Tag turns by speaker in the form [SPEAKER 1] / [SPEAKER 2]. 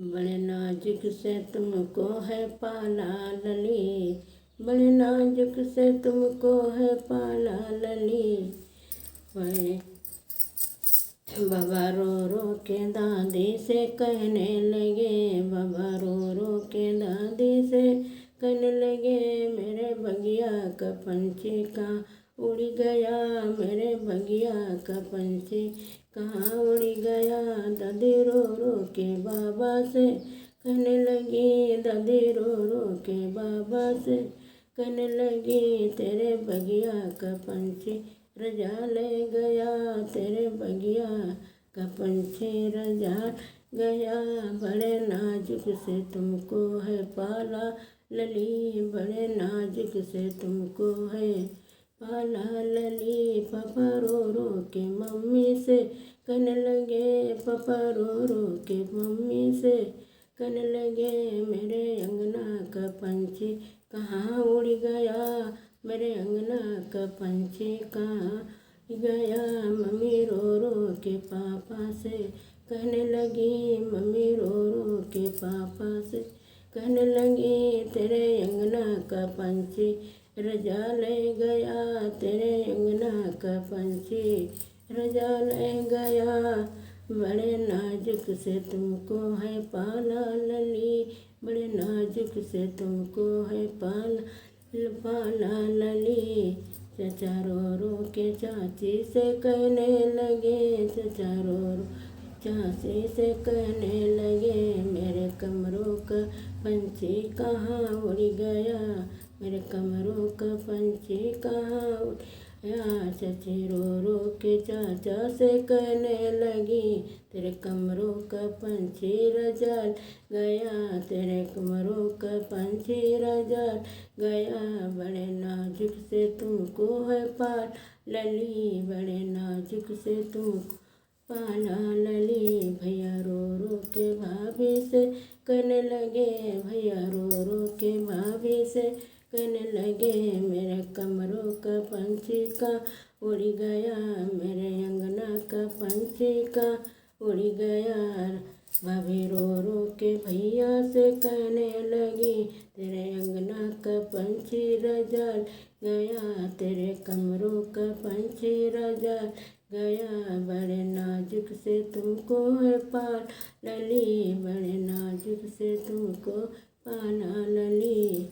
[SPEAKER 1] बड़े नाजुक से तुमको है पाला लली, बड़े नाजुक से तुमको है पाला लली। वह बाबा रो रो के दादी से कहने लगे, बाबा रो रो के दादी से कहने लगे, मेरे बगिया का पंछी कहाँ उड़ गया, मेरे बगिया का पंछी कहाँ उड़ गया। दादी रो रो के बाबा से कहने लगी, दादी रो रो के बाबा से कहने लगी, तेरे बगिया का पंछी रजा ले गया, तेरे बगिया का पंछी रजा गया। बड़े नाजुक से तुमको है पाला लली, बड़े नाजुक से तुमको है पाला लली। पापा रो रो के मम्मी से कहने लगे, पापा रो रो के मम्मी से कहने लगे, मेरे अंगना का पंछी कहाँ उड़ गया, मेरे अंगना का पंछी कहाँ गया। मम्मी रो रो के पापा से कहने लगी, मम्मी रो रो के पापा से कहने लगी, तेरे अंगना का पंछी रजा ले गया, तेरे अंगना का पंछी रजा ले गया। बड़े नाजुक से तुमको है पाला लली, बड़े नाजुक से तुमको है पाला लली। चचा रो रो के चाची से कहने लगे, चचा रो रो चाची से कहने लगे, मेरे कमरों का पंछी कहाँ उड़ गया, मेरे कमरों का पंछी कहाँ उड़ गया। चाची रो रो के चाचा से कहने लगी, तेरे कमरों का पंछी रजा गया, तेरे कमरों का पंछी रजा गया। बड़े नाजुक से तुमको है पाला लली, बड़े नाजुक से तुमको पाला लली। भैया रो रो के भाभी से कहने लगे, भैया रो रो के भाभी से कहने लगे, मेरे कमरों का पंछी का उड़ गया, मेरे अंगना का पंछी का उड़ गया। भाभी रो रो के भैया से कहने लगी, तेरे अंगना का पंछी रजा गया, तेरे कमरों का पंछी रजा गया। बड़े नाजुक से तुमको है पाला लली, बड़े नाजुक से तुमको पाला लली।